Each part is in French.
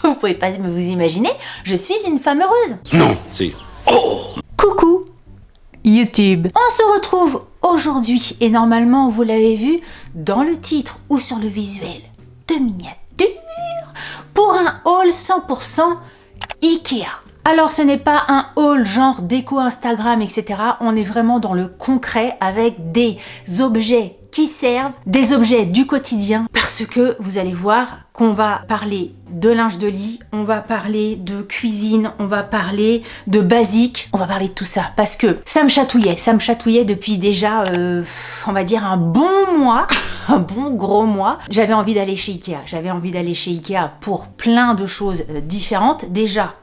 Vous pouvez pas vous imaginer, je suis une femme heureuse. Non, c'est... Coucou YouTube. On se retrouve aujourd'hui et normalement vous l'avez vu dans le titre ou sur le visuel de miniature pour un haul 100% Ikea. Alors ce n'est pas un haul genre déco Instagram etc. On est vraiment dans le concret avec des objets qui servent, des objets du quotidien parce que vous allez voir qu'on va parler de linge de lit, on va parler de cuisine, on va parler de basique, on va parler de tout ça parce que ça me chatouillait depuis déjà, on va dire un bon mois, un bon gros mois. J'avais envie d'aller chez Ikea, pour plein de choses différentes. Déjà,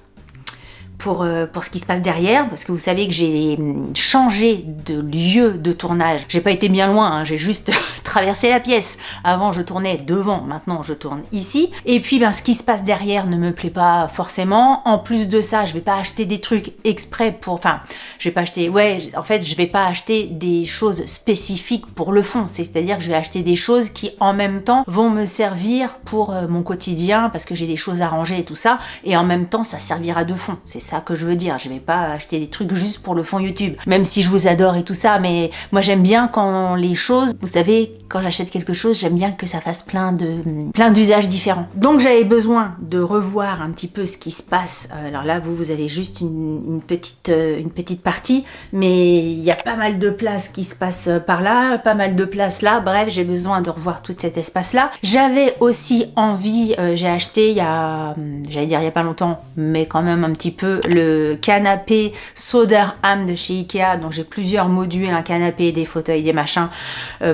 pour ce qui se passe derrière, parce que vous savez que j'ai changé de lieu de tournage. J'ai pas été bien loin, hein, j'ai juste traversé la pièce. Avant je tournais devant, maintenant je tourne ici. Et puis ce qui se passe derrière ne me plaît pas forcément. En plus de ça, je vais pas acheter des trucs exprès pour... Enfin, je vais pas acheter... Ouais, en fait, je vais pas acheter des choses spécifiques pour le fond. C'est-à-dire que je vais acheter des choses qui en même temps vont me servir pour mon quotidien, parce que j'ai des choses à ranger et tout ça. Et en même temps, ça servira de fond. C'est ça que je veux dire. Je vais pas acheter des trucs juste pour le fond YouTube. Même si je vous adore et tout ça, mais moi j'aime bien quand les choses, vous savez, quand j'achète quelque chose, j'aime bien que ça fasse plein d'usages différents. Donc j'avais besoin de revoir un petit peu ce qui se passe. Alors là, vous avez juste une petite partie, mais il y a pas mal de place qui se passe par là, pas mal de place là. Bref, j'ai besoin de revoir tout cet espace-là. J'avais aussi envie, j'ai acheté il y a, j'allais dire il y a pas longtemps, mais quand même un petit peu, le canapé Söderhamn de chez Ikea. Donc j'ai plusieurs modules, un canapé, des fauteuils, des machins.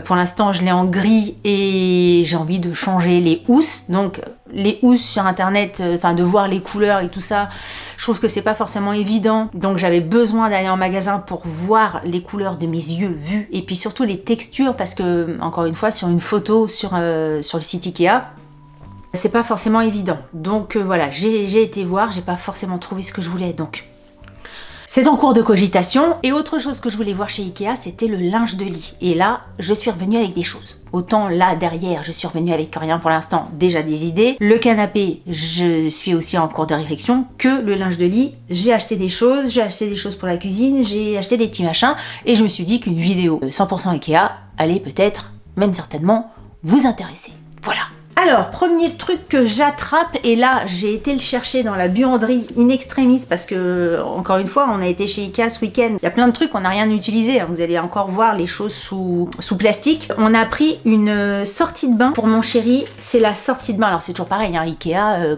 Pour l'instant, je l'ai en gris et j'ai envie de changer les housses. Donc les housses sur internet, de voir les couleurs et tout ça, je trouve que c'est pas forcément évident. Donc j'avais besoin d'aller en magasin pour voir les couleurs de mes yeux vus et puis surtout les textures, parce que encore une fois, sur une photo sur le site Ikea, c'est pas forcément évident. Donc voilà, j'ai été voir, j'ai pas forcément trouvé ce que je voulais, donc c'est en cours de cogitation. Et autre chose que je voulais voir chez Ikea, c'était le linge de lit. Et là, je suis revenue avec des choses. Autant là, derrière, je suis revenue avec rien pour l'instant, déjà des idées. Le canapé, je suis aussi en cours de réflexion. Que le linge de lit, j'ai acheté des choses pour la cuisine, j'ai acheté des petits machins. Et je me suis dit qu'une vidéo 100% Ikea allait peut-être, même certainement, vous intéresser. Voilà. Alors, premier truc que j'attrape, et là j'ai été le chercher dans la buanderie in extremis parce que, encore une fois, on a été chez Ikea ce week-end. Il y a plein de trucs, on n'a rien utilisé, hein. Vous allez encore voir les choses sous plastique. On a pris une sortie de bain pour mon chéri, c'est la sortie de bain. Alors c'est toujours pareil, hein, Ikea,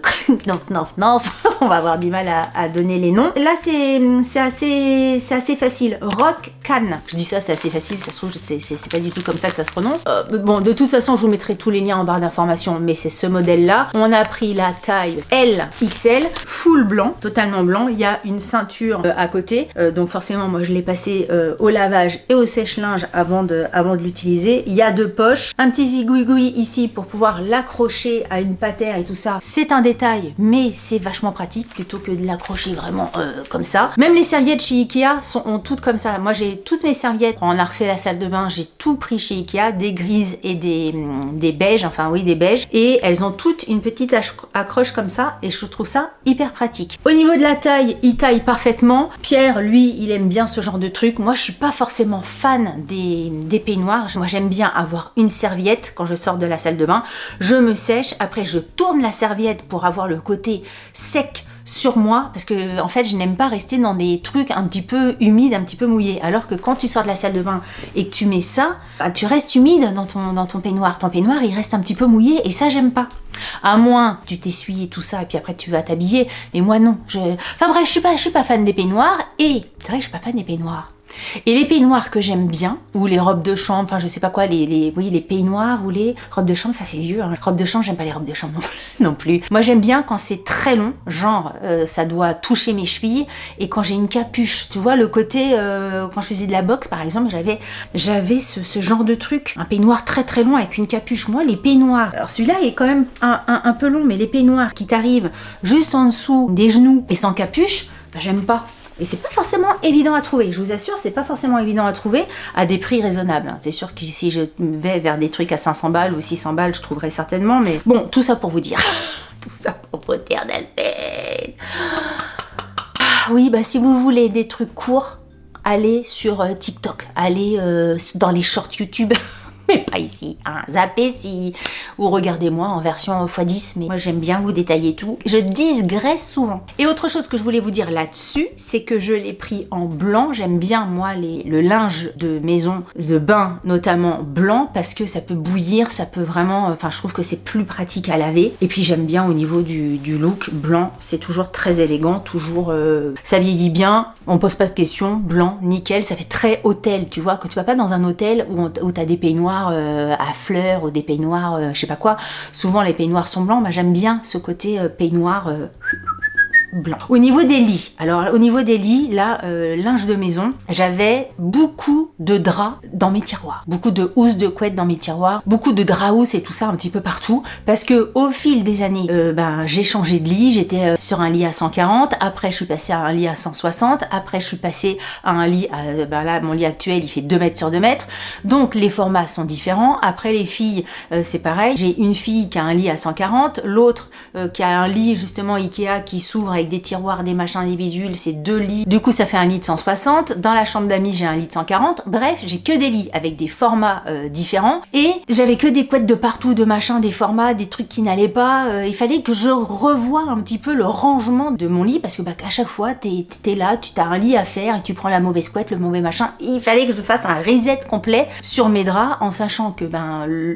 on va avoir du mal à donner les noms. Là c'est assez facile. Rock Can. Je dis ça, c'est assez facile, ça se trouve, c'est pas du tout comme ça que ça se prononce. Bon, de toute façon, je vous mettrai tous les liens en barre d'informations. Mais c'est ce modèle-là. On a pris la taille LXL, full blanc, totalement blanc. Il y a une ceinture à côté. Donc forcément, moi, je l'ai passé au lavage et au sèche-linge avant de l'utiliser. Il y a 2 poches. Un petit zigouigoui ici pour pouvoir l'accrocher à une patère et tout ça. C'est un détail, mais c'est vachement pratique plutôt que de l'accrocher vraiment comme ça. Même les serviettes chez Ikea ont toutes comme ça. Moi, j'ai toutes mes serviettes. On a refait la salle de bain. J'ai tout pris chez Ikea. Des grises et des beiges. Enfin, oui, des beiges. Et elles ont toutes une petite accroche comme ça et je trouve ça hyper pratique. Au niveau de la taille, il taille parfaitement. Pierre, lui, il aime bien ce genre de truc. Moi, je suis pas forcément fan des peignoirs. Moi, j'aime bien avoir une serviette quand je sors de la salle de bain. Je me sèche, après je tourne la serviette pour avoir le côté sec sur moi, parce que en fait je n'aime pas rester dans des trucs un petit peu humides, un petit peu mouillés, alors que quand tu sors de la salle de bain et que tu mets ça, tu restes humide dans ton peignoir. Ton peignoir il reste un petit peu mouillé et ça j'aime pas. À moins tu t'essuies et tout ça et puis après tu vas t'habiller, mais moi non. Enfin bref, je suis pas fan des peignoirs, et c'est vrai que je suis pas fan des peignoirs. Et les peignoirs que j'aime bien, ou les robes de chambre, enfin je sais pas quoi, les peignoirs ou les robes de chambre, ça fait vieux, hein. Robes de chambre, j'aime pas les robes de chambre non plus. Moi j'aime bien quand c'est très long, genre ça doit toucher mes chevilles, et quand j'ai une capuche, tu vois le côté, quand je faisais de la boxe par exemple, j'avais ce genre de truc, un peignoir très très long avec une capuche. Moi les peignoirs, alors celui-là est quand même un peu long, mais les peignoirs qui t'arrivent juste en dessous des genoux et sans capuche, bah, j'aime pas. Et c'est pas forcément évident à trouver, je vous assure, c'est pas forcément évident à trouver à des prix raisonnables. C'est sûr que si je vais vers des trucs à 500 balles ou 600 balles, je trouverai certainement, mais bon, tout ça pour vous dire. tout ça propriétaire d'Alphen. Oui, bah si vous voulez des trucs courts, allez sur TikTok, allez dans les shorts YouTube. Mais pas ici, hein. Zappez si... Ou regardez-moi en version x10, mais moi j'aime bien vous détailler tout. Je digresse souvent. Et autre chose que je voulais vous dire là-dessus, c'est que je l'ai pris en blanc. J'aime bien, moi, le linge de maison, de bain notamment blanc, parce que ça peut bouillir, ça peut vraiment... Enfin, je trouve que c'est plus pratique à laver. Et puis j'aime bien au niveau du look, blanc, c'est toujours très élégant, toujours... ça vieillit bien, on pose pas de questions, blanc, nickel, ça fait très hôtel, tu vois, que tu vas pas dans un hôtel où t'as des peignoirs à fleurs ou des peignoirs je sais pas quoi, souvent les peignoirs sont blancs, bah, j'aime bien ce côté peignoir blanc. Au niveau des lits, alors au niveau des lits, là, linge de maison, j'avais beaucoup de draps dans mes tiroirs, beaucoup de housses de couettes dans mes tiroirs, beaucoup de draps housses et tout ça un petit peu partout, parce que au fil des années, j'ai changé de lit, j'étais sur un lit à 140, après je suis passée à un lit à 160, après je suis passée à un lit à, là mon lit actuel il fait 2 mètres sur 2 mètres, donc les formats sont différents. Après les filles, c'est pareil, j'ai une fille qui a un lit à 140, l'autre qui a un lit justement Ikea qui s'ouvre avec des tiroirs, des machins, des bidules, c'est 2 lits. Du coup, ça fait un lit de 160. Dans la chambre d'amis, j'ai un lit de 140. Bref, j'ai que des lits avec des formats différents. Et j'avais que des couettes de partout, de machins, des formats, des trucs qui n'allaient pas. Il fallait que je revoie un petit peu le rangement de mon lit parce que à chaque fois, t'es là, tu as un lit à faire et tu prends la mauvaise couette, le mauvais machin. Et il fallait que je fasse un reset complet sur mes draps en sachant que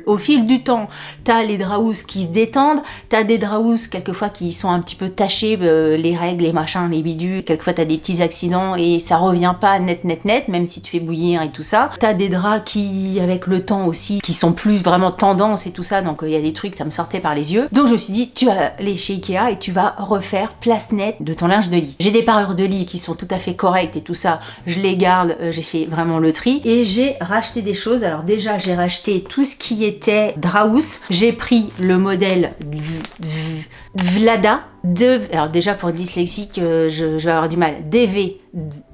au fil du temps, t'as les draps housses qui se détendent, t'as des draps housses quelquefois qui sont un petit peu tachés, les règles, les machins, les bidules, quelquefois t'as des petits accidents et ça revient pas net, même si tu fais bouillir et tout ça. T'as des draps qui, avec le temps aussi, qui sont plus vraiment tendance et tout ça, donc il y a des trucs, ça me sortait par les yeux. Donc je me suis dit, tu vas aller chez Ikea et tu vas refaire place nette de ton linge de lit. J'ai des parures de lit qui sont tout à fait correctes et tout ça, je les garde, j'ai fait vraiment le tri et j'ai racheté des choses. Alors déjà, j'ai racheté tout ce qui était drap housse. J'ai pris le modèle Vlada, alors déjà pour dyslexique, je vais avoir du mal. DV,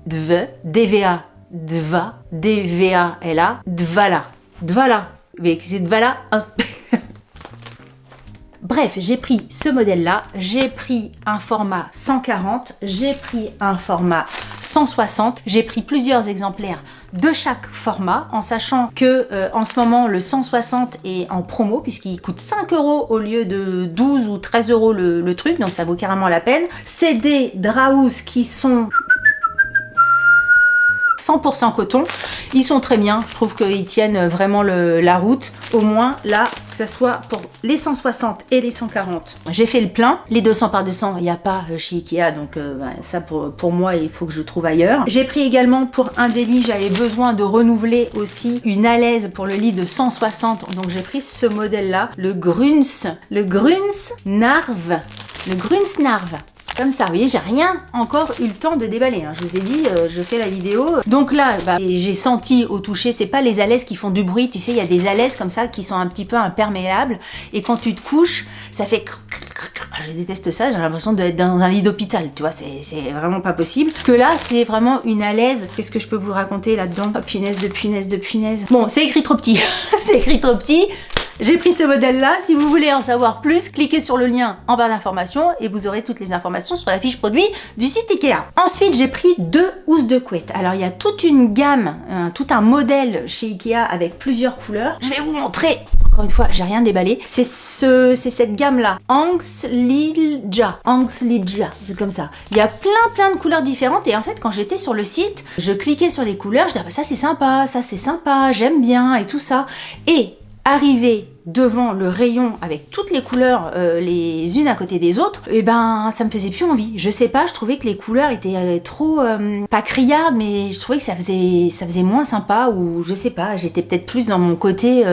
DV, DVA, DVA, DVALA, Dvala. Dvala. Mais c'est Dvala. Bref, j'ai pris ce modèle-là, j'ai pris un format 140, j'ai pris un format 160, j'ai pris plusieurs exemplaires de chaque format, en sachant que en ce moment le 160 est en promo puisqu'il coûte 5 € au lieu de 12 ou 13 € le truc, donc ça vaut carrément la peine. C'est des draps housses qui sont 100% coton, ils sont très bien, je trouve qu'ils tiennent vraiment la route, au moins là, que ça soit pour les 160 et les 140. J'ai fait le plein, les 200 par 200, il n'y a pas chez Ikea, donc ça pour moi, il faut que je trouve ailleurs. J'ai pris également pour un des lits, j'avais besoin de renouveler aussi une alaise pour le lit de 160, donc j'ai pris ce modèle-là, le Grunsnarv. Comme ça, vous voyez, j'ai rien encore eu le temps de déballer. Hein. Je vous ai dit, je fais la vidéo. Donc là, j'ai senti au toucher, c'est pas les alaises qui font du bruit. Tu sais, il y a des alaises comme ça qui sont un petit peu imperméables. Et quand tu te couches, ça fait... Je déteste ça, j'ai l'impression d'être dans un lit d'hôpital. Tu vois, c'est vraiment pas possible. Que là, c'est vraiment une alaise. Qu'est-ce que je peux vous raconter là-dedans? Oh, punaise de punaise. Bon, c'est écrit trop petit. C'est écrit trop petit. J'ai pris ce modèle-là. Si vous voulez en savoir plus, cliquez sur le lien en barre d'informations et vous aurez toutes les informations sur la fiche produit du site Ikea. Ensuite, j'ai pris 2 housses de couette. Alors, il y a toute une gamme, tout un modèle chez Ikea avec plusieurs couleurs. Je vais vous montrer. Encore une fois, j'ai rien déballé. C'est cette gamme-là. Angslidja, c'est comme ça. Il y a plein de couleurs différentes et en fait, quand j'étais sur le site, je cliquais sur les couleurs, je disais, ça c'est sympa, j'aime bien et tout ça. Et arrivé devant le rayon avec toutes les couleurs les unes à côté des autres, et ça me faisait plus envie. Je sais pas, je trouvais que les couleurs étaient trop pas criardes, mais je trouvais que ça faisait moins sympa, ou je sais pas, j'étais peut-être plus dans mon côté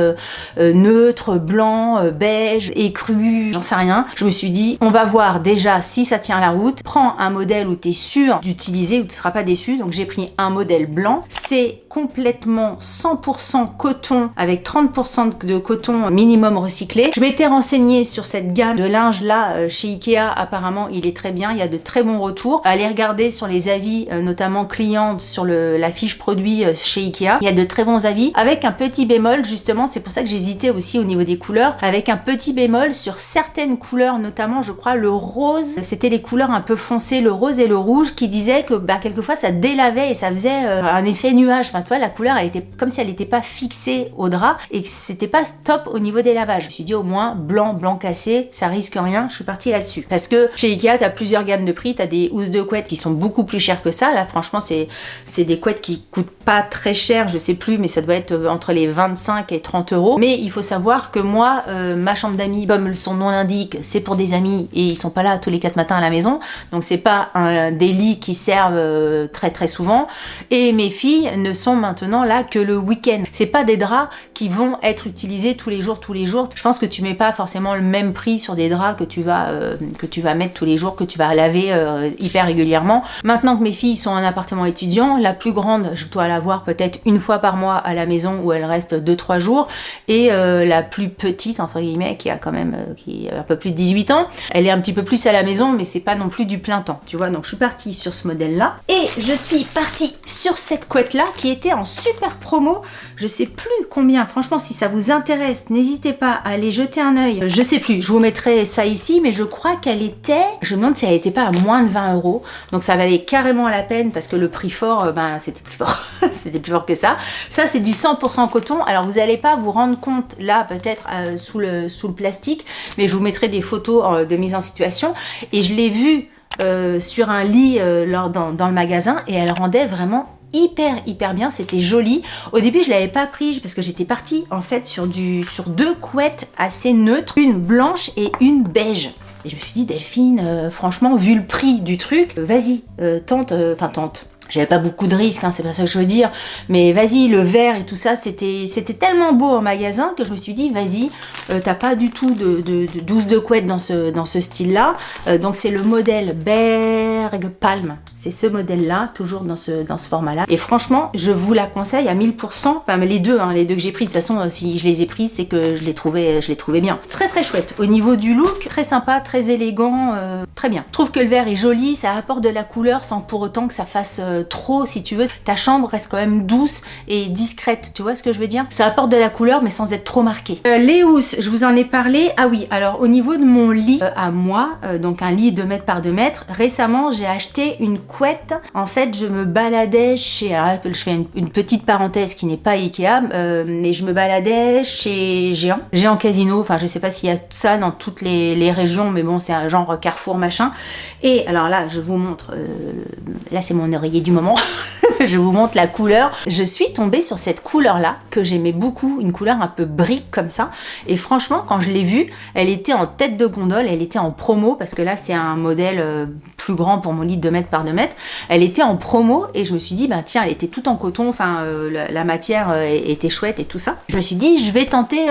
neutre, blanc, beige, écru, j'en sais rien. Je me suis dit, on va voir déjà si ça tient la route. Prends un modèle où tu es sûr d'utiliser, où tu seras pas déçu. Donc j'ai pris un modèle blanc. C'est complètement 100% coton avec 30% de coton mini minimum recyclé. Je m'étais renseignée sur cette gamme de linge là chez Ikea, apparemment il est très bien, il y a de très bons retours. Allez regarder sur les avis, notamment clients, sur la fiche produit chez Ikea, il y a de très bons avis, avec un petit bémol justement, c'est pour ça que j'hésitais aussi au niveau des couleurs, avec un petit bémol sur certaines couleurs, notamment je crois le rose, c'était les couleurs un peu foncées, le rose et le rouge, qui disaient que quelquefois ça délavait et ça faisait un effet nuage, enfin tu vois la couleur elle était comme si elle n'était pas fixée au drap et que c'était pas top au niveau des lavages. Je me suis dit au moins blanc cassé, ça risque rien, je suis partie là-dessus. Parce que chez Ikea t'as plusieurs gammes de prix, t'as des housses de couette qui sont beaucoup plus chères que ça, là franchement c'est des couettes qui coûtent pas très cher, je sais plus, mais ça doit être entre les 25 et 30 euros. Mais il faut savoir que moi, ma chambre d'amis, comme son nom l'indique, c'est pour des amis et ils sont pas là tous les 4 matins à la maison, donc c'est pas des lits qui servent très souvent, et mes filles ne sont maintenant là que le week-end. C'est pas des draps qui vont être utilisés tous les jours. Je pense que tu mets pas forcément le même prix sur des draps que tu vas mettre tous les jours, que tu vas laver hyper régulièrement. Maintenant que mes filles sont en appartement étudiant, la plus grande, je dois la voir peut-être une fois par mois à la maison où elle reste 2-3 jours, et la plus petite entre guillemets qui a quand même qui a un peu plus de 18 ans, elle est un petit peu plus à la maison, mais c'est pas non plus du plein temps, tu vois. Donc je suis partie sur ce modèle là et je suis partie sur cette couette là qui était en super promo, je sais plus combien, franchement si ça vous intéresse n'hésitez pas à aller jeter un œil, je sais plus, je vous mettrai ça ici, mais je crois qu'elle était, je me demande si elle était pas à moins de 20 euros, donc ça valait carrément la peine parce que le prix fort, c'était plus fort c'était plus fort que ça. Ça c'est du 100% coton, alors vous allez pas vous rendre compte là peut-être sous le plastique, mais je vous mettrai des photos de mise en situation, et je l'ai vue sur un lit dans le magasin et elle rendait vraiment hyper bien, c'était joli. Au début je l'avais pas pris parce que j'étais partie en fait sur 2 couettes assez neutres, une blanche et une beige. Et je me suis dit Delphine, franchement vu le prix du truc, vas-y, tente. J'avais pas beaucoup de risques, hein, c'est pas ça que je veux dire, mais vas-y, le vert et tout ça, c'était tellement beau en magasin que je me suis dit, vas-y, t'as pas du tout de douce de couette dans ce style-là, donc c'est le modèle Berg Palm, c'est ce modèle-là, toujours dans ce format-là, et franchement, je vous la conseille à 1000%, enfin les deux que j'ai pris, de toute façon, si je les ai prises, c'est que je les trouvais bien. Très chouette, au niveau du look, très sympa, très élégant, très bien. Je trouve que le vert est joli, ça apporte de la couleur sans pour autant que ça fasse trop, si tu veux. Ta chambre reste quand même douce et discrète, tu vois ce que je veux dire? Ça apporte de la couleur mais sans être trop marqué. Les housses, je vous en ai parlé. Ah oui, alors au niveau de mon lit à moi, donc un lit 2 mètres par 2 mètres, récemment j'ai acheté une couette. En fait, je me baladais chez, alors, je fais une petite parenthèse qui n'est pas Ikea, mais je me baladais chez Géant Casino, enfin je sais pas s'il y a ça dans toutes les régions, mais bon c'est un genre Carrefour machin. Et alors là, je vous montre, là c'est mon oreiller du moment, je vous montre la couleur. Je suis tombée sur cette couleur-là, que j'aimais beaucoup, une couleur un peu brique comme ça, et franchement, quand je l'ai vue, elle était en tête de gondole, elle était en promo, parce que là c'est un modèle plus grand pour mon lit de 2 mètres par 2 mètres, elle était en promo, et je me suis dit, bah tiens, elle était toute en coton, enfin la matière était chouette et tout ça. Je me suis dit, je vais tenter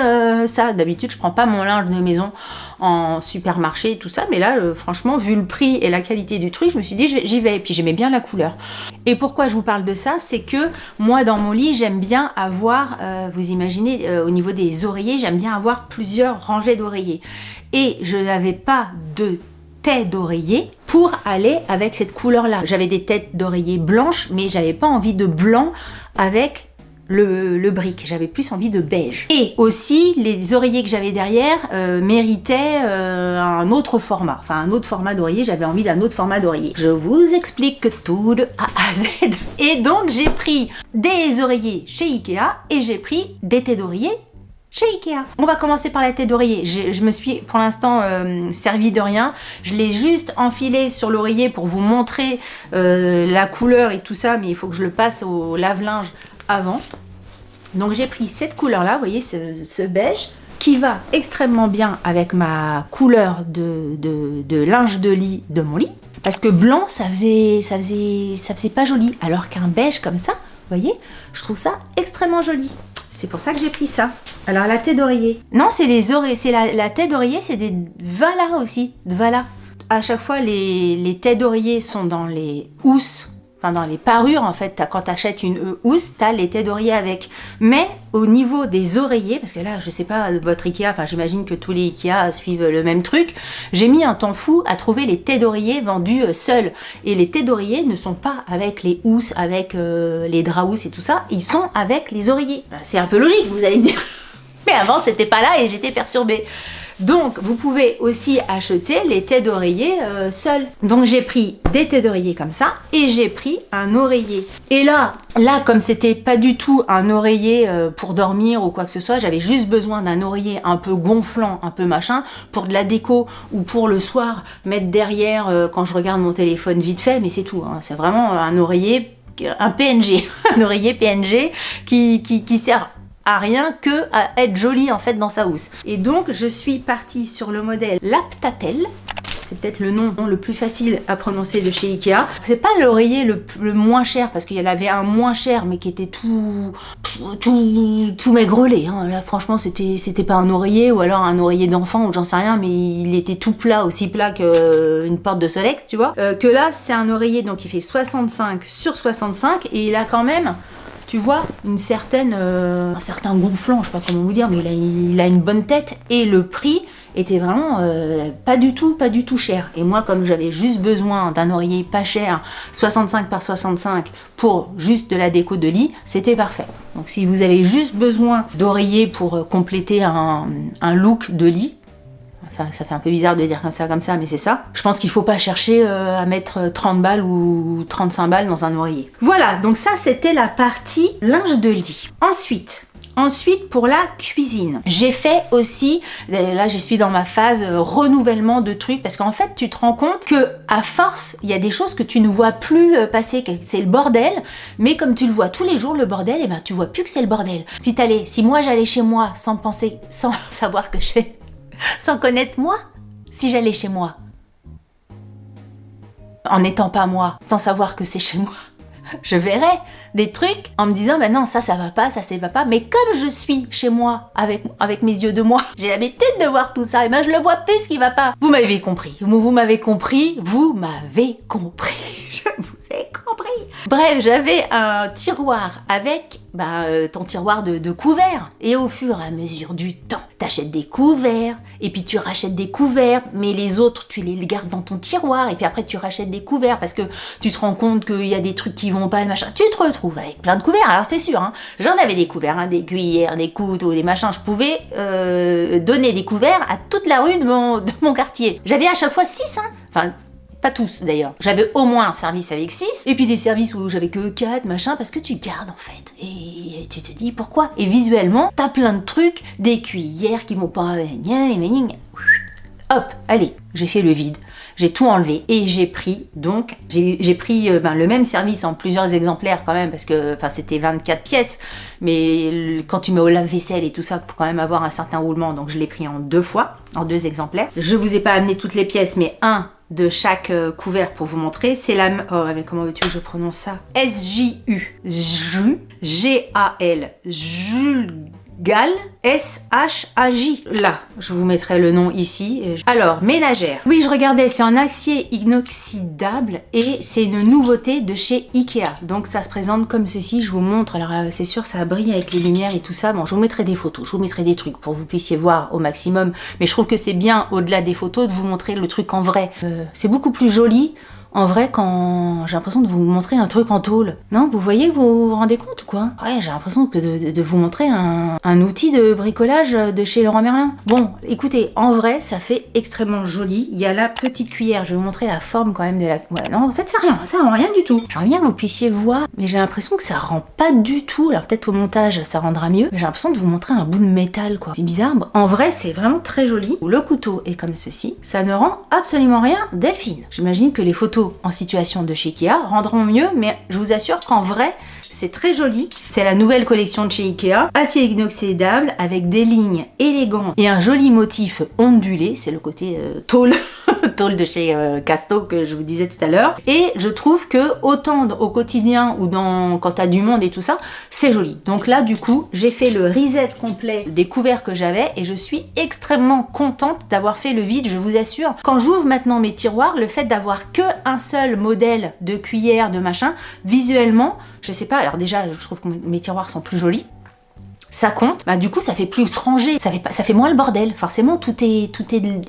ça. D'habitude, je prends pas mon linge de maison en supermarché et tout ça, mais là franchement vu le prix et la qualité du truc, je me suis dit j'y vais, et puis j'aimais bien la couleur. Et pourquoi je vous parle de ça, c'est que moi dans mon lit j'aime bien avoir, vous imaginez, au niveau des oreillers, j'aime bien avoir plusieurs rangées d'oreillers, et je n'avais pas de tête d'oreiller pour aller avec cette couleur là. J'avais des têtes d'oreiller blanches, mais j'avais pas envie de blanc avec le brique, j'avais plus envie de beige. Et aussi, les oreillers que j'avais derrière méritaient un autre format, enfin un autre format d'oreiller, j'avais envie d'un autre format d'oreiller. Je vous explique tout de A à Z. Et donc j'ai pris des oreillers chez Ikea et j'ai pris des têtes d'oreiller chez Ikea. On va commencer par la tête d'oreiller. Je me suis pour l'instant servi de rien. Je l'ai juste enfilé sur l'oreiller pour vous montrer la couleur et tout ça, mais il faut que je le passe au lave-linge avant. Donc j'ai pris cette couleur là, vous voyez ce beige, qui va extrêmement bien avec ma couleur de linge de lit de mon lit, parce que blanc ça faisait pas joli, alors qu'un beige comme ça, vous voyez, je trouve ça extrêmement joli. C'est pour ça que j'ai pris ça. Alors la tête d'oreiller, non, c'est les oreillers, c'est la tête d'oreiller, c'est des Vala aussi, de Vala. À chaque fois les têtes d'oreiller sont dans les housses. enfin dans les parures en fait, quand t'achètes une housse, t'as les têtes d'oreiller avec. Mais au niveau des oreillers, parce que là je sais pas votre Ikea, enfin j'imagine que tous les Ikea suivent le même truc, j'ai mis un temps fou à trouver les têtes d'oreiller vendus seuls. Et les têtes d'oreiller ne sont pas avec les housses, avec les draps housses et tout ça, ils sont avec les oreillers. C'est un peu logique, vous allez me dire. Mais avant c'était pas là et j'étais perturbée. Donc, vous pouvez aussi acheter les têtes d'oreiller seuls. Donc, j'ai pris des têtes d'oreiller comme ça et j'ai pris un oreiller. Et là, comme c'était pas du tout un oreiller pour dormir ou quoi que ce soit, j'avais juste besoin d'un oreiller un peu gonflant, un peu machin, pour de la déco ou pour le soir mettre derrière quand je regarde mon téléphone vite fait, mais c'est tout. Hein. C'est vraiment un oreiller, un PNG, un oreiller PNG qui sert à rien que à être jolie en fait dans sa housse. Et donc je suis partie sur le modèle Laptatel. C'est peut-être le nom le plus facile à prononcer de chez Ikea. C'est pas l'oreiller le moins cher, parce qu'il y en avait un moins cher mais qui était tout maigrelet. Hein. Là franchement c'était pas un oreiller, ou alors un oreiller d'enfant ou j'en sais rien, mais il était tout plat, aussi plat qu'une porte de Solex, tu vois. Que là c'est un oreiller donc il fait 65 sur 65 et il a quand même, tu vois, un certain gonflant, je sais pas comment vous dire, mais il a une bonne tête et le prix était vraiment pas du tout cher. Et moi, comme j'avais juste besoin d'un oreiller pas cher, 65 par 65 pour juste de la déco de lit, c'était parfait. Donc si vous avez juste besoin d'oreiller pour compléter un look de lit, enfin ça fait un peu bizarre de dire comme ça, mais c'est ça. Je pense qu'il faut pas chercher à mettre 30 balles ou 35 balles dans un oreiller. Voilà, donc ça c'était la partie linge de lit. Ensuite, pour la cuisine, j'ai fait aussi, là je suis dans ma phase renouvellement de trucs, parce qu'en fait tu te rends compte que à force, il y a des choses que tu ne vois plus passer, que c'est le bordel, mais comme tu le vois tous les jours le bordel, et ben tu vois plus que c'est le bordel. Si moi j'allais chez moi sans penser, sans savoir que sans connaître moi, si j'allais chez moi, en n'étant pas moi, sans savoir que c'est chez moi, je verrais des trucs en me disant bah non, ça va pas, ça va pas, mais comme je suis chez moi avec mes yeux de moi, j'ai l'habitude de voir tout ça, et ben je le vois plus ce qui va pas. Vous m'avez compris, je vous ai compris. Bref, j'avais un tiroir avec ton tiroir de couverts, et au fur et à mesure du temps, t'achètes des couverts, et puis tu rachètes des couverts, mais les autres tu les gardes dans ton tiroir, et puis après tu rachètes des couverts parce que tu te rends compte qu'il y a des trucs qui vont pas, machin. Tu te retrouves avec plein de couverts. Alors c'est sûr, hein, j'en avais des couverts, hein, des cuillères, des couteaux, des machins. Je pouvais donner des couverts à toute la rue de mon quartier. J'avais à chaque fois 6, hein. Enfin, pas tous d'ailleurs. J'avais au moins un service avec 6, et puis des services où j'avais que 4, machin, parce que tu gardes en fait. Et tu te dis pourquoi. Et visuellement, t'as plein de trucs, des cuillères qui vont pas... Hop, allez, j'ai fait le vide. J'ai tout enlevé et j'ai pris le même service en plusieurs exemplaires quand même, parce que c'était 24 pièces, mais quand tu mets au lave-vaisselle et tout ça, il faut quand même avoir un certain roulement, donc je l'ai pris en 2 fois, en 2 exemplaires. Je vous ai pas amené toutes les pièces, mais un de chaque couvert pour vous montrer. C'est la... Oh, mais comment veux-tu que je prononce ça? SJU. G-A-L. Gal, S-H-A-J. Là, je vous mettrai le nom ici. Alors, ménagère. Oui, je regardais, c'est en acier inoxydable et c'est une nouveauté de chez Ikea. Donc, ça se présente comme ceci. Je vous montre. Alors, c'est sûr, ça brille avec les lumières et tout ça. Bon, je vous mettrai des photos, je vous mettrai des trucs pour que vous puissiez voir au maximum. Mais je trouve que c'est bien, au-delà des photos, de vous montrer le truc en vrai. C'est beaucoup plus joli en vrai quand j'ai l'impression de vous montrer un truc en tôle. Non, vous voyez, vous vous rendez compte ou quoi? Ouais, j'ai l'impression que de vous montrer un outil de bricolage de chez Leroy Merlin. Bon, écoutez, en vrai, ça fait extrêmement joli. Il y a la petite cuillère, je vais vous montrer la forme quand même de la... Ouais, non, en fait, ça rend rien du tout. J'aimerais bien que vous puissiez voir, mais j'ai l'impression que ça rend pas du tout. Alors peut-être au montage, ça rendra mieux, mais j'ai l'impression de vous montrer un bout de métal, quoi. C'est bizarre. En vrai, c'est vraiment très joli. Le couteau est comme ceci. Ça ne rend absolument rien, Delphine. J'imagine que les photos en situation de chez Ikea rendront mieux, mais je vous assure qu'en vrai, c'est très joli. C'est la nouvelle collection de chez Ikea. Acier inoxydable avec des lignes élégantes et un joli motif ondulé. C'est le côté tôle, tôle de chez Casto que je vous disais tout à l'heure. Et je trouve que autant au quotidien ou quand t'as du monde et tout ça, c'est joli. Donc là, du coup, j'ai fait le reset complet des couverts que j'avais et je suis extrêmement contente d'avoir fait le vide, je vous assure. Quand j'ouvre maintenant mes tiroirs, le fait d'avoir que un seul modèle de cuillère, de machin, visuellement, je sais pas, alors déjà, je trouve que mes tiroirs sont plus jolis. Ça compte, bah du coup ça fait plus ranger, ça fait moins le bordel, forcément tout est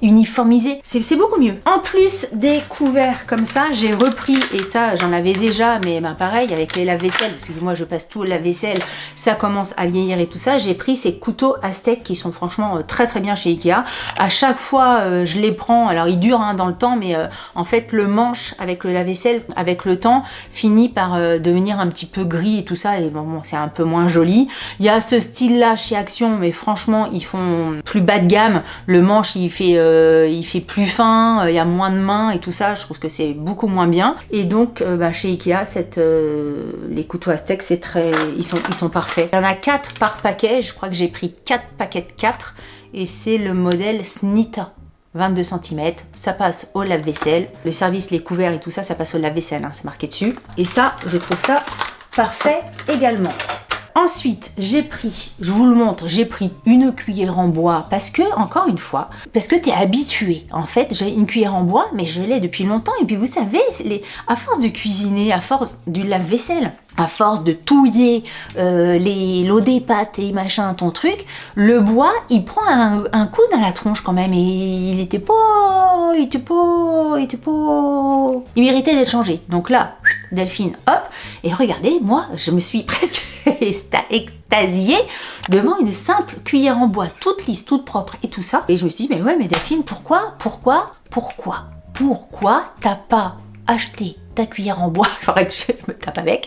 uniformisé, c'est beaucoup mieux. En plus des couverts comme ça, j'ai repris, et ça j'en avais déjà, mais bah pareil avec les lave-vaisselle, parce que moi je passe tout au lave-vaisselle, ça commence à vieillir et tout ça, j'ai pris ces couteaux Aztec qui sont franchement très très bien chez Ikea. À chaque fois je les prends, alors ils durent dans le temps, mais en fait le manche avec le lave-vaisselle, avec le temps, finit par devenir un petit peu gris et tout ça, et bon c'est un peu moins joli. Il y a ce style là chez Action, mais franchement ils font plus bas de gamme, le manche il fait plus fin, il y a moins de mains et tout ça, je trouve que c'est beaucoup moins bien. Et donc chez Ikea les couteaux Aztec ils sont parfaits. Il y en a 4 par paquet, je crois que j'ai pris 4 paquets de 4 et c'est le modèle Snita. 22 cm, ça passe au lave-vaisselle. Le service, les couverts et tout ça, ça passe au lave-vaisselle, c'est marqué dessus. Et ça, je trouve ça parfait également. Ensuite, j'ai pris, je vous le montre, j'ai pris une cuillère en bois parce que, encore une fois, parce que t'es habitué. En fait, j'ai une cuillère en bois, mais je l'ai depuis longtemps. Et puis vous savez, à force de cuisiner, à force du lave-vaisselle, à force de touiller l'eau des pâtes et machin, ton truc, le bois, il prend un coup dans la tronche quand même. Et il méritait d'être changé. Donc là, Delphine, hop, et regardez, moi, je me suis presque extasiée devant une simple cuillère en bois, toute lisse, toute propre et tout ça. Et je me suis dit, mais ouais, mais Delphine, pourquoi t'as pas acheté ta cuillère en bois, il faudrait que je me tape avec,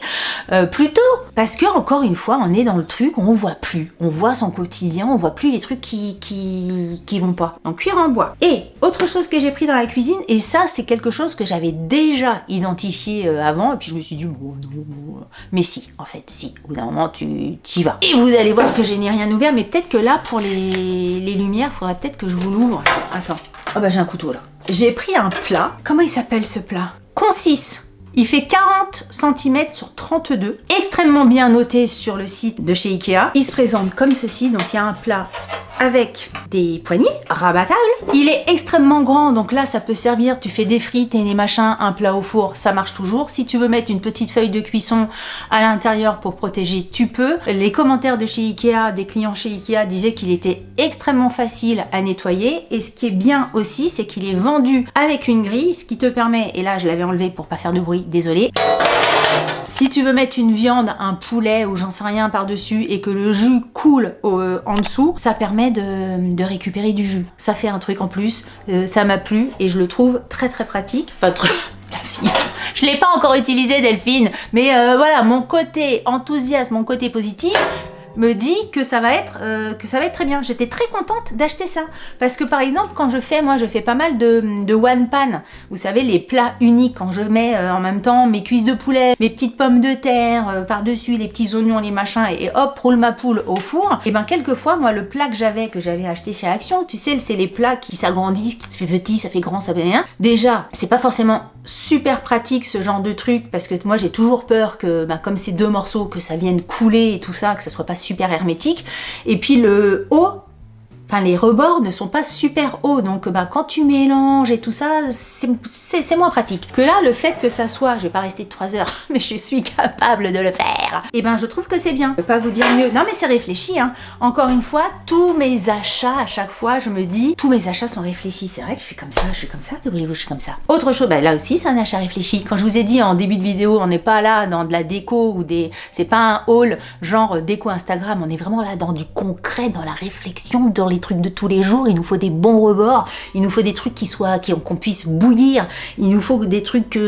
plus tôt. Parce que, encore une fois, on est dans le truc, on voit plus. On voit son quotidien, on voit plus les trucs qui vont pas. Donc, cuillère en bois. Et, autre chose que j'ai pris dans la cuisine, et ça, c'est quelque chose que j'avais déjà identifié avant, et puis je me suis dit, bon, non. Mais si, en fait, si. Au bout d'un moment, tu y vas. Et vous allez voir que je n'ai rien ouvert, mais peut-être que là, pour les lumières, il faudrait peut-être que je vous l'ouvre. Attends. Oh bah, j'ai un couteau, là. J'ai pris un plat. Comment il s'appelle, ce plat? Concis. Il fait 40 cm sur 32, extrêmement bien noté sur le site de chez Ikea. Il se présente comme ceci, donc il y a un plat avec des poignées rabattables. Il est extrêmement grand, donc là ça peut servir, tu fais des frites et des machins, un plat au four, ça marche toujours. Si tu veux mettre une petite feuille de cuisson à l'intérieur pour protéger, tu peux. Les commentaires de chez Ikea, des clients chez Ikea disaient qu'il était extrêmement facile à nettoyer, et ce qui est bien aussi, c'est qu'il est vendu avec une grille, ce qui te permet, et là je l'avais enlevé pour pas faire de bruit, désolé. Si tu veux mettre une viande, un poulet ou j'en sais rien par-dessus et que le jus coule en dessous, ça permet de récupérer du jus. Ça fait un truc en plus, ça m'a plu et je le trouve très très pratique. Enfin, la fille, je l'ai pas encore utilisé Delphine, mais voilà, mon côté enthousiasme, mon côté positif me dit que ça va être très bien. J'étais très contente d'acheter ça parce que par exemple quand je fais pas mal de one pan, vous savez les plats uniques, quand je mets en même temps mes cuisses de poulet, mes petites pommes de terre par dessus, les petits oignons, les machins, et hop, roule ma poule au four. Et ben quelquefois moi le plat que j'avais acheté chez Action, tu sais, c'est les plats qui s'agrandissent, qui se fait petit, ça fait grand, ça fait rien. Déjà c'est pas forcément super pratique ce genre de truc parce que moi j'ai toujours peur que comme c'est 2 morceaux, que ça vienne couler et tout ça, que ça soit pas super hermétique. Et puis le haut, enfin les rebords ne sont pas super hauts, donc quand tu mélanges et tout ça, c'est moins pratique. Que là, le fait que ça soit, je vais pas rester 3 heures, mais je suis capable de le faire, et je trouve que c'est bien. Je peux pas vous dire mieux. Non mais c'est réfléchi, hein. Encore une fois, tous mes achats, à chaque fois, je me dis, tous mes achats sont réfléchis. C'est vrai que je suis comme ça, que voulez-vous, je suis comme ça. Autre chose, là aussi c'est un achat réfléchi. Quand je vous ai dit en début de vidéo, on n'est pas là dans de la déco ou c'est pas un haul genre déco Instagram, on est vraiment là dans du concret, dans la réflexion, dans les trucs de tous les jours. Il nous faut des bons rebords, il nous faut des trucs qu'on puisse bouillir, il nous faut des trucs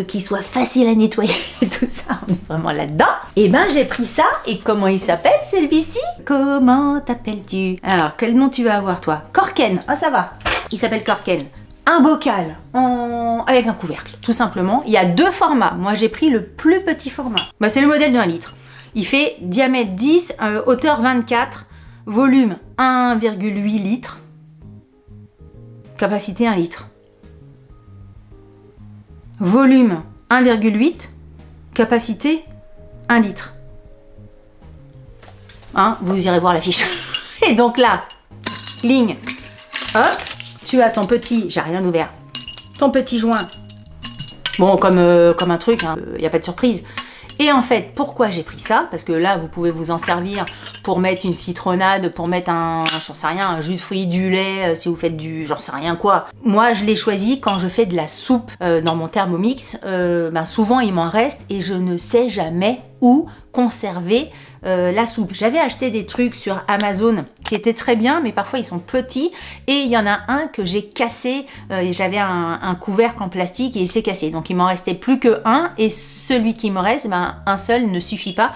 qui soient faciles à nettoyer et tout ça, on est vraiment là-dedans. Et j'ai pris ça, et comment il s'appelle celui-ci? Comment t'appelles-tu? Alors, quel nom tu vas avoir toi? Korken, ah ça va, il s'appelle Korken. Un bocal avec un couvercle, tout simplement. Il y a 2 formats, moi j'ai pris le plus petit format. C'est le modèle de 1 litre. Il fait diamètre 10, hauteur 24, volume 1,8 litre, capacité 1 litre. volume 1,8, capacité 1 litre. Hein, vous irez voir la fiche. Et donc là, ligne, hop, tu as ton petit, j'ai rien ouvert, ton petit joint. Bon, comme un truc, il n'y a pas de surprise. Et en fait, pourquoi j'ai pris ça? Parce que là, vous pouvez vous en servir pour mettre une citronnade, pour mettre j'en sais rien, un jus de fruits, du lait, si vous faites j'en sais rien quoi. Moi, je l'ai choisi quand je fais de la soupe dans mon Thermomix. Souvent, il m'en reste et je ne sais jamais où conserver la soupe. J'avais acheté des trucs sur Amazon qui étaient très bien, mais parfois ils sont petits et il y en a un que j'ai cassé. J'avais un couvercle en plastique et il s'est cassé. Donc il m'en restait plus que un et celui qui me reste, un seul ne suffit pas.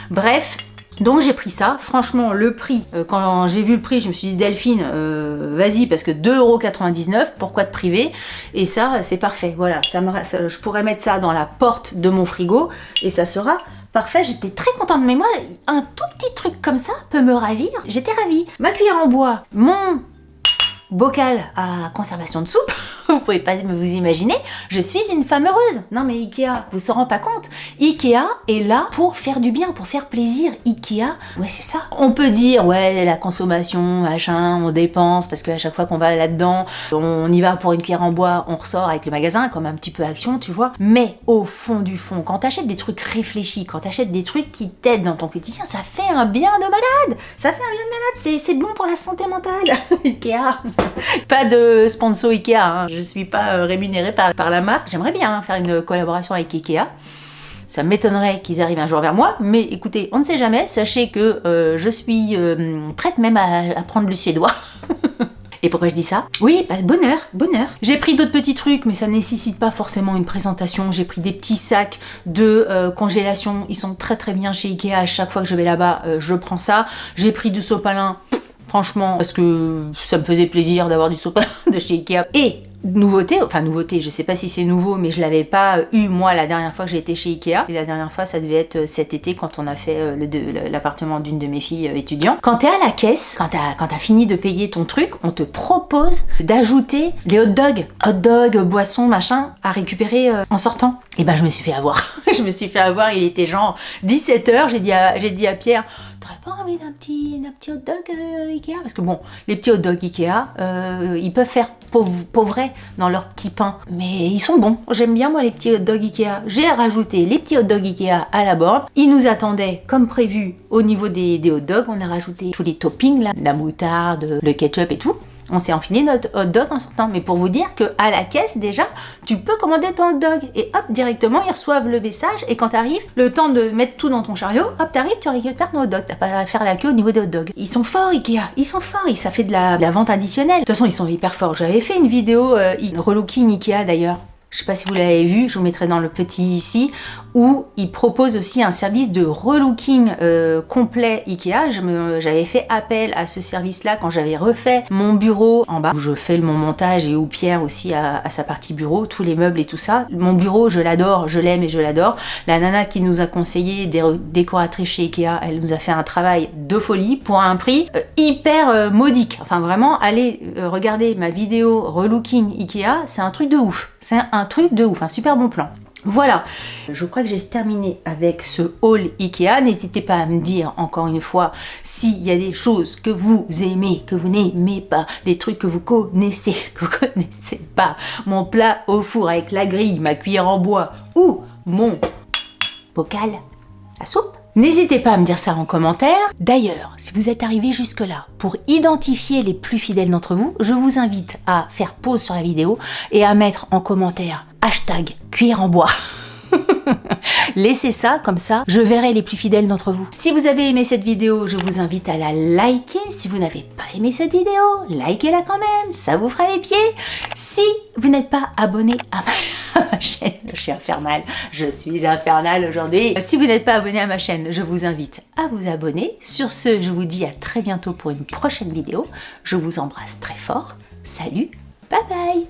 Bref. Donc j'ai pris ça, franchement le prix, quand j'ai vu le prix je me suis dit Delphine, vas-y parce que 2,99€, pourquoi te priver? Et ça c'est parfait, voilà, je pourrais mettre ça dans la porte de mon frigo et ça sera parfait, j'étais très contente, mais moi un tout petit truc comme ça peut me ravir, j'étais ravie. Ma cuillère en bois, mon bocal à conservation de soupe, vous pouvez pas vous imaginer, je suis une femme heureuse. Non mais Ikea, vous s'en rend pas compte. Ikea est là pour faire du bien, pour faire plaisir. Ikea, ouais c'est ça. On peut dire, ouais la consommation, machin, on dépense, parce qu'à chaque fois qu'on va là-dedans, on y va pour une cuillère en bois, on ressort avec le magasin, comme un petit peu Action, tu vois. Mais au fond du fond, quand t'achètes des trucs réfléchis, quand t'achètes des trucs qui t'aident dans ton quotidien, ça fait un bien de malade. Ça fait un bien de malade, c'est bon pour la santé mentale. Ikea. Pas de sponsor Ikea, hein. Je suis pas rémunérée par la marque. J'aimerais bien faire une collaboration avec Ikea. Ça m'étonnerait qu'ils arrivent un jour vers moi, mais écoutez, on ne sait jamais. Sachez que je suis prête même à apprendre le suédois. Et pourquoi je dis ça? Oui, bonheur, bonheur. J'ai pris d'autres petits trucs, mais ça ne nécessite pas forcément une présentation. J'ai pris des petits sacs de congélation. Ils sont très très bien chez Ikea. À chaque fois que je vais là-bas, je prends ça. J'ai pris du sopalin. Franchement, parce que ça me faisait plaisir d'avoir du sopalin de chez Ikea. Et nouveauté, je sais pas si c'est nouveau, mais je l'avais pas eu moi la dernière fois que j'ai été chez Ikea. Et la dernière fois, ça devait être cet été quand on a fait l'appartement d'une de mes filles étudiantes. Quand t'es à la caisse, quand t'as fini de payer ton truc, on te propose d'ajouter les hot dogs, boissons, machin, à récupérer en sortant. Et ben je me suis fait avoir. Je me suis fait avoir, il était genre 17h, j'ai dit à Pierre, t'aurais pas envie d'un petit hot dog Ikea? Parce que bon, les petits hot dogs Ikea, ils peuvent faire pauvret dans leur petit pain, mais ils sont bons. J'aime bien moi les petits hot dogs Ikea. J'ai rajouté les petits hot dogs Ikea à la borne. Ils nous attendaient comme prévu au niveau des hot dogs. On a rajouté tous les toppings là, la moutarde, le ketchup et tout. On s'est enfilé notre hot dog en sortant. Mais pour vous dire qu'à la caisse, déjà, tu peux commander ton hot dog. Et hop, directement, ils reçoivent le message. Et quand t'arrives, le temps de mettre tout dans ton chariot, hop, t'arrives, tu récupères ton hot dog. T'as pas à faire la queue au niveau des hot dogs. Ils sont forts, Ikea. Ils sont forts. Ça fait de la vente additionnelle. De toute façon, ils sont hyper forts. J'avais fait une vidéo, relooking Ikea d'ailleurs. Je sais pas si vous l'avez vu, je vous mettrai dans le petit ici, où ils proposent aussi un service de relooking complet Ikea. J'avais fait appel à ce service-là quand j'avais refait mon bureau en bas, où je fais mon montage et où Pierre aussi a sa partie bureau, tous les meubles et tout ça. Mon bureau, je l'adore, je l'aime et je l'adore. La nana qui nous a conseillé, décoratrice chez Ikea, elle nous a fait un travail de folie pour un prix hyper modique. Enfin vraiment, allez regarder ma vidéo relooking Ikea, c'est un truc de ouf. C'est un truc de ouf, un super bon plan. Voilà, je crois que j'ai terminé avec ce haul Ikea. N'hésitez pas à me dire encore une fois s'il y a des choses que vous aimez, que vous n'aimez pas, des trucs que vous connaissez pas. Mon plat au four avec la grille, ma cuillère en bois ou mon bocal à soupe. N'hésitez pas à me dire ça en commentaire. D'ailleurs, si vous êtes arrivé jusque-là, pour identifier les plus fidèles d'entre vous, je vous invite à faire pause sur la vidéo et à mettre en commentaire #cuillère en bois. Laissez ça, comme ça, je verrai les plus fidèles d'entre vous. Si vous avez aimé cette vidéo, je vous invite à la liker. Si vous n'avez pas aimé cette vidéo, likez-la quand même, ça vous fera les pieds. Si vous n'êtes pas abonné à ma chaîne, je suis infernale aujourd'hui. Si vous n'êtes pas abonné à ma chaîne, je vous invite à vous abonner. Sur ce, je vous dis à très bientôt pour une prochaine vidéo. Je vous embrasse très fort. Salut, bye bye.